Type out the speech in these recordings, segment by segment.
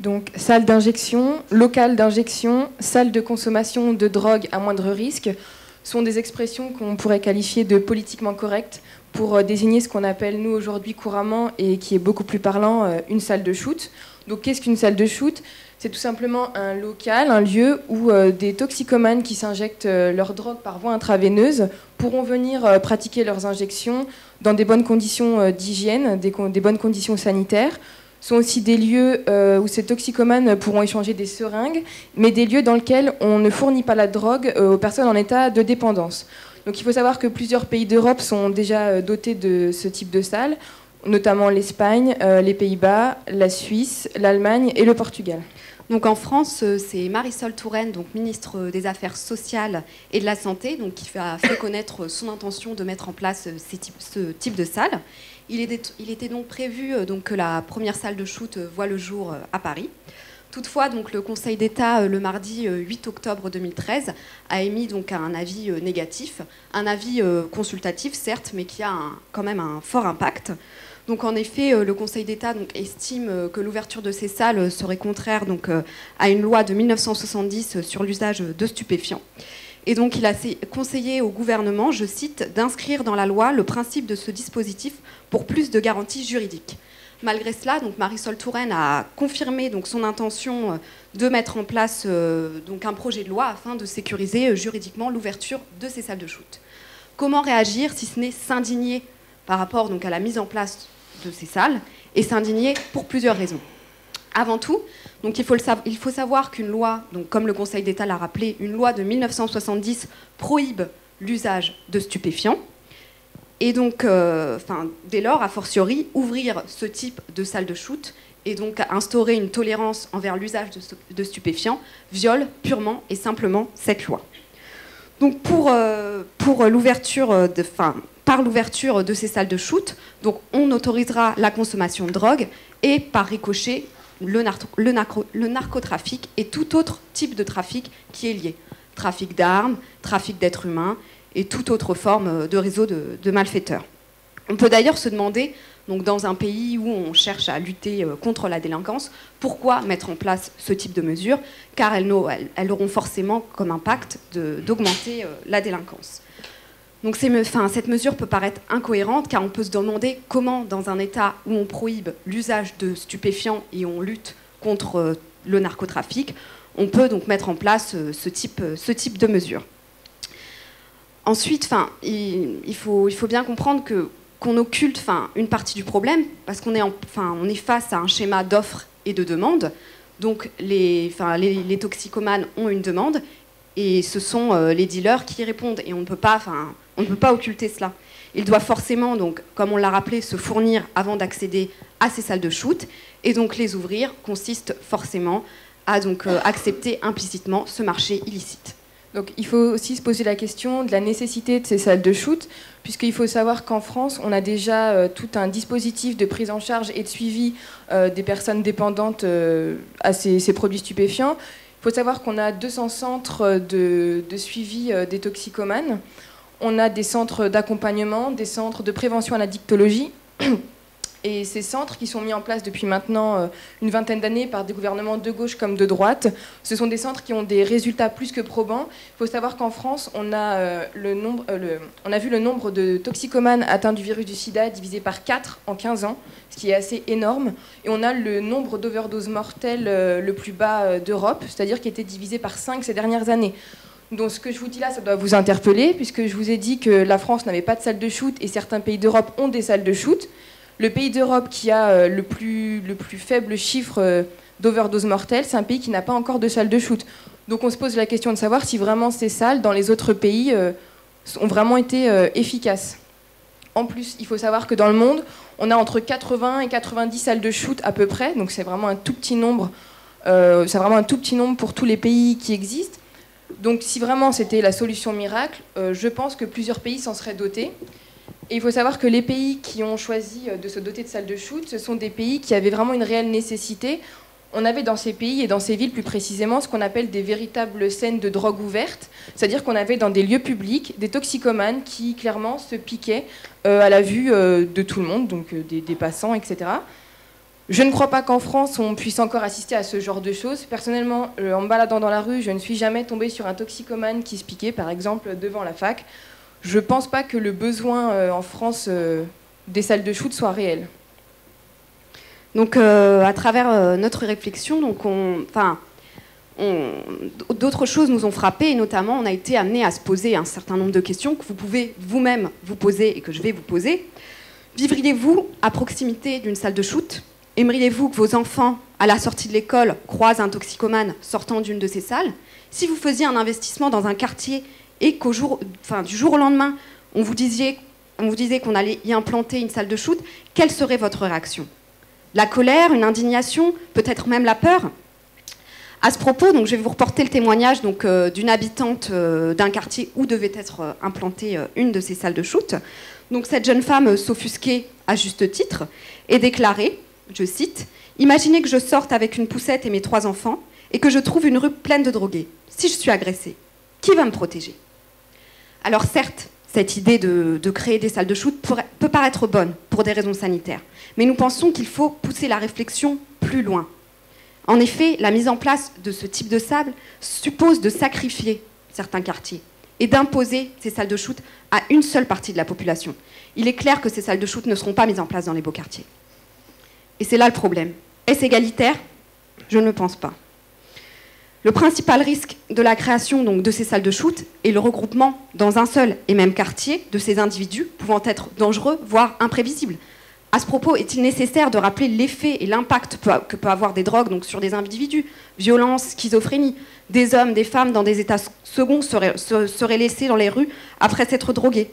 Donc, salle d'injection, local d'injection, salle de consommation de drogue à moindre risque sont des expressions qu'on pourrait qualifier de politiquement correctes pour désigner ce qu'on appelle, nous, aujourd'hui, couramment, et qui est beaucoup plus parlant, une salle de shoot. Donc, qu'est-ce qu'une salle de shoot ? C'est tout simplement un local, un lieu où des toxicomanes qui s'injectent leur drogue par voie intraveineuse pourront venir pratiquer leurs injections dans des bonnes conditions d'hygiène, des bonnes conditions sanitaires. Ce sont aussi des lieux où ces toxicomanes pourront échanger des seringues, mais des lieux dans lesquels on ne fournit pas la drogue aux personnes en état de dépendance. Donc il faut savoir que plusieurs pays d'Europe sont déjà dotés de ce type de salles, notamment l'Espagne, les Pays-Bas, la Suisse, l'Allemagne et le Portugal. Donc en France, c'est Marisol Touraine, donc ministre des Affaires sociales et de la Santé, donc qui a fait connaître son intention de mettre en place ce type de salle. Il était donc prévu que la première salle de shoot voit le jour à Paris. Toutefois, donc, le Conseil d'État, le mardi 8 octobre 2013, a émis donc, un avis négatif, un avis consultatif, certes, mais qui a quand même un fort impact. Donc, en effet, le Conseil d'État estime que l'ouverture de ces salles serait contraire à une loi de 1970 sur l'usage de stupéfiants. Et donc, il a conseillé au gouvernement, je cite, d'inscrire dans la loi le principe de ce dispositif pour plus de garanties juridiques. Malgré cela, donc, Marisol Touraine a confirmé son intention de mettre en place un projet de loi afin de sécuriser juridiquement l'ouverture de ces salles de shoot. Comment réagir si ce n'est s'indigner par rapport à la mise en place de ces salles, et s'indigner pour plusieurs raisons. Avant tout, il faut savoir qu'une loi, comme le Conseil d'État l'a rappelé, une loi de 1970 prohibe l'usage de stupéfiants. Et donc, dès lors, a fortiori, ouvrir ce type de salle de shoot et donc instaurer une tolérance envers l'usage de stupéfiants viole purement et simplement cette loi. Donc, par l'ouverture de ces salles de shoot, donc on autorisera la consommation de drogue et par ricochet le narcotrafic et tout autre type de trafic qui est lié. Trafic d'armes, trafic d'êtres humains et toute autre forme de réseau de malfaiteurs. On peut d'ailleurs se demander, dans un pays où on cherche à lutter contre la délinquance, pourquoi mettre en place ce type de mesures, car elles auront forcément comme impact d'augmenter la délinquance. Donc cette mesure peut paraître incohérente car on peut se demander comment, dans un État où on prohibe l'usage de stupéfiants et on lutte contre le narcotrafic, on peut donc mettre en place ce type de mesure. Ensuite, il faut bien comprendre qu'on occulte une partie du problème parce qu'on est face à un schéma d'offre et de demande. Donc les toxicomanes ont une demande et ce sont les dealers qui y répondent et on ne peut pas occulter cela. Ils doivent forcément, comme on l'a rappelé, se fournir avant d'accéder à ces salles de shoot et donc les ouvrir consiste forcément à accepter implicitement ce marché illicite. Donc il faut aussi se poser la question de la nécessité de ces salles de shoot, puisqu'il faut savoir qu'en France, on a déjà tout un dispositif de prise en charge et de suivi des personnes dépendantes à ces produits stupéfiants. Il faut savoir qu'on a 200 centres de suivi des toxicomanes. On a des centres d'accompagnement, des centres de prévention à l'addictologie. Et ces centres qui sont mis en place depuis maintenant une vingtaine d'années par des gouvernements de gauche comme de droite, ce sont des centres qui ont des résultats plus que probants. Il faut savoir qu'en France, on a vu le nombre de toxicomanes atteints du virus du sida divisé par 4 en 15 ans, ce qui est assez énorme. Et on a le nombre d'overdoses mortelles le plus bas d'Europe, c'est-à-dire qui a été divisé par 5 ces dernières années. Donc ce que je vous dis là, ça doit vous interpeller, puisque je vous ai dit que la France n'avait pas de salle de shoot et certains pays d'Europe ont des salles de shoot. Le pays d'Europe qui a le plus faible chiffre d'overdose mortelle, c'est un pays qui n'a pas encore de salle de shoot. Donc on se pose la question de savoir si vraiment ces salles, dans les autres pays, ont vraiment été efficaces. En plus, il faut savoir que dans le monde, on a entre 80 et 90 salles de shoot à peu près, donc c'est vraiment un tout petit nombre. C'est vraiment un tout petit nombre pour tous les pays qui existent. Donc si vraiment c'était la solution miracle, je pense que plusieurs pays s'en seraient dotés. Et il faut savoir que les pays qui ont choisi de se doter de salles de shoot, ce sont des pays qui avaient vraiment une réelle nécessité. On avait dans ces pays et dans ces villes plus précisément ce qu'on appelle des véritables scènes de drogue ouvertes, c'est-à-dire qu'on avait dans des lieux publics des toxicomanes qui clairement se piquaient à la vue de tout le monde, donc des passants, etc. Je ne crois pas qu'en France, on puisse encore assister à ce genre de choses. Personnellement, en me baladant dans la rue, je ne suis jamais tombée sur un toxicomane qui se piquait, par exemple, devant la fac. Je ne pense pas que le besoin en France des salles de shoot soit réel. Donc, à travers notre réflexion, donc d'autres choses nous ont frappés, et notamment, on a été amené à se poser un certain nombre de questions que vous pouvez vous-même vous poser et que je vais vous poser. Vivriez-vous à proximité d'une salle de shoot ? Aimeriez-vous que vos enfants, à la sortie de l'école, croisent un toxicomane sortant d'une de ces salles ? Si vous faisiez un investissement dans un quartier et du jour au lendemain, on vous disait qu'on allait y implanter une salle de shoot, quelle serait votre réaction ? La colère, une indignation, peut-être même la peur ? À ce propos, donc, je vais vous reporter le témoignage d'une habitante d'un quartier où devait être implantée une de ces salles de shoot. Donc, cette jeune femme s'offusquait à juste titre et déclarait, je cite, « Imaginez que je sorte avec une poussette et mes 3 enfants et que je trouve une rue pleine de drogués. Si je suis agressée, qui va me protéger ?» Alors certes, cette idée de créer des salles de shoot peut paraître bonne pour des raisons sanitaires, mais nous pensons qu'il faut pousser la réflexion plus loin. En effet, la mise en place de ce type de salle suppose de sacrifier certains quartiers et d'imposer ces salles de shoot à une seule partie de la population. Il est clair que ces salles de shoot ne seront pas mises en place dans les beaux quartiers. Et c'est là le problème. Est-ce égalitaire ? Je ne le pense pas. Le principal risque de la création donc, de ces salles de shoot est le regroupement dans un seul et même quartier de ces individus pouvant être dangereux, voire imprévisibles. À ce propos, est-il nécessaire de rappeler l'effet et l'impact que peut avoir des drogues donc, sur des individus ? Violence, schizophrénie. Des hommes, des femmes dans des états seconds seraient laissés dans les rues après s'être drogués.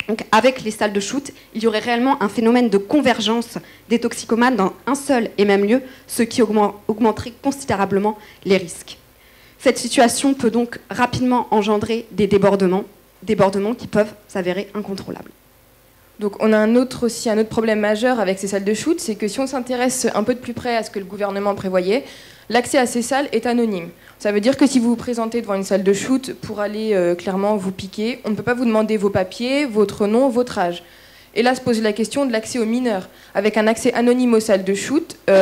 Donc, avec les salles de shoot, il y aurait réellement un phénomène de convergence des toxicomanes dans un seul et même lieu, ce qui augmenterait considérablement les risques. Cette situation peut donc rapidement engendrer des débordements qui peuvent s'avérer incontrôlables. Donc on a un autre problème majeur avec ces salles de shoot, c'est que si on s'intéresse un peu de plus près à ce que le gouvernement prévoyait, l'accès à ces salles est anonyme. Ça veut dire que si vous vous présentez devant une salle de shoot pour aller clairement vous piquer, on ne peut pas vous demander vos papiers, votre nom, votre âge. Et là se pose la question de l'accès aux mineurs. Avec un accès anonyme aux salles de shoot, on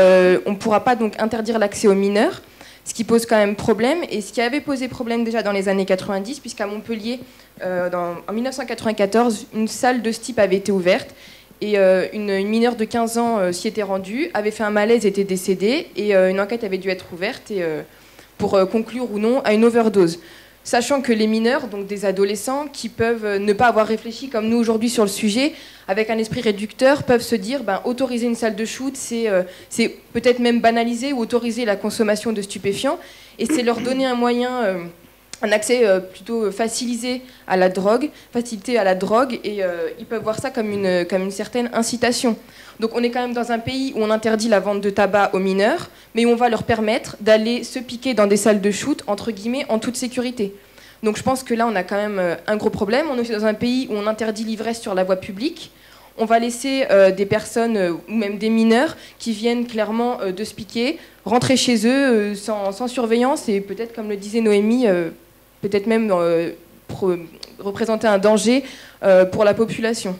ne pourra pas donc interdire l'accès aux mineurs, ce qui pose quand même problème, et ce qui avait posé problème déjà dans les années 90, puisqu'à Montpellier, en 1994, une salle de ce type avait été ouverte, et une mineure de 15 ans s'y était rendue, avait fait un malaise, était décédée, et une enquête avait dû être ouverte pour conclure ou non à une overdose. Sachant que les mineurs, donc des adolescents, qui peuvent ne pas avoir réfléchi comme nous aujourd'hui sur le sujet, avec un esprit réducteur, peuvent se dire autoriser une salle de shoot, c'est peut-être même banaliser ou autoriser la consommation de stupéfiants, et c'est leur donner un moyen, un accès plutôt facilité à la drogue, et ils peuvent voir ça comme une certaine incitation. Donc on est quand même dans un pays où on interdit la vente de tabac aux mineurs, mais où on va leur permettre d'aller se piquer dans des salles de shoot, entre guillemets, en toute sécurité. Donc je pense que là, on a quand même un gros problème. On est aussi dans un pays où on interdit l'ivresse sur la voie publique. On va laisser des personnes, ou même des mineurs, qui viennent clairement de se piquer, rentrer chez eux sans surveillance, et peut-être, comme le disait Noémie, peut-être même représenter un danger pour la population.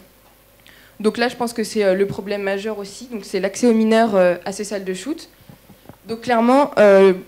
Donc là, je pense que c'est le problème majeur aussi. Donc c'est l'accès aux mineurs à ces salles de shoot. Donc clairement,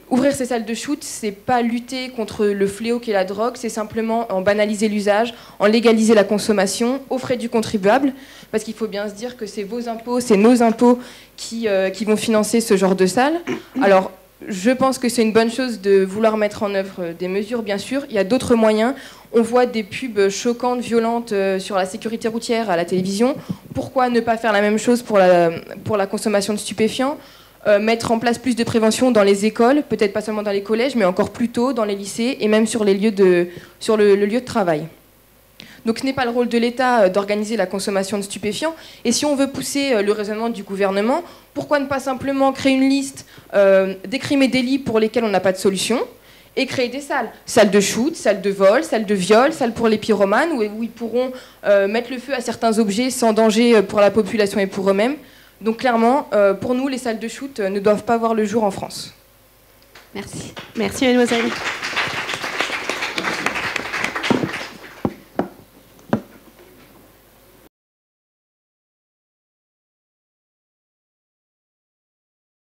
ouvrir ces salles de shoot, c'est pas lutter contre le fléau qu'est la drogue, c'est simplement en banaliser l'usage, en légaliser la consommation aux frais du contribuable, parce qu'il faut bien se dire que c'est vos impôts, c'est nos impôts qui vont financer ce genre de salles. Alors, je pense que c'est une bonne chose de vouloir mettre en œuvre des mesures, bien sûr. Il y a d'autres moyens. On voit des pubs choquantes, violentes sur la sécurité routière à la télévision. Pourquoi ne pas faire la même chose pour la consommation de stupéfiants ? Mettre en place plus de prévention dans les écoles, peut-être pas seulement dans les collèges, mais encore plus tôt dans les lycées et même sur le lieu de travail. Donc ce n'est pas le rôle de l'État d'organiser la consommation de stupéfiants. Et si on veut pousser le raisonnement du gouvernement, pourquoi ne pas simplement créer une liste des crimes et délits pour lesquels on n'a pas de solution et créer des salles. Salles de shoot, salles de vol, salles de viol, salles pour les pyromanes, où ils pourront mettre le feu à certains objets sans danger pour la population et pour eux-mêmes. Donc clairement, pour nous, les salles de shoot ne doivent pas voir le jour en France. Merci. Merci, mademoiselle.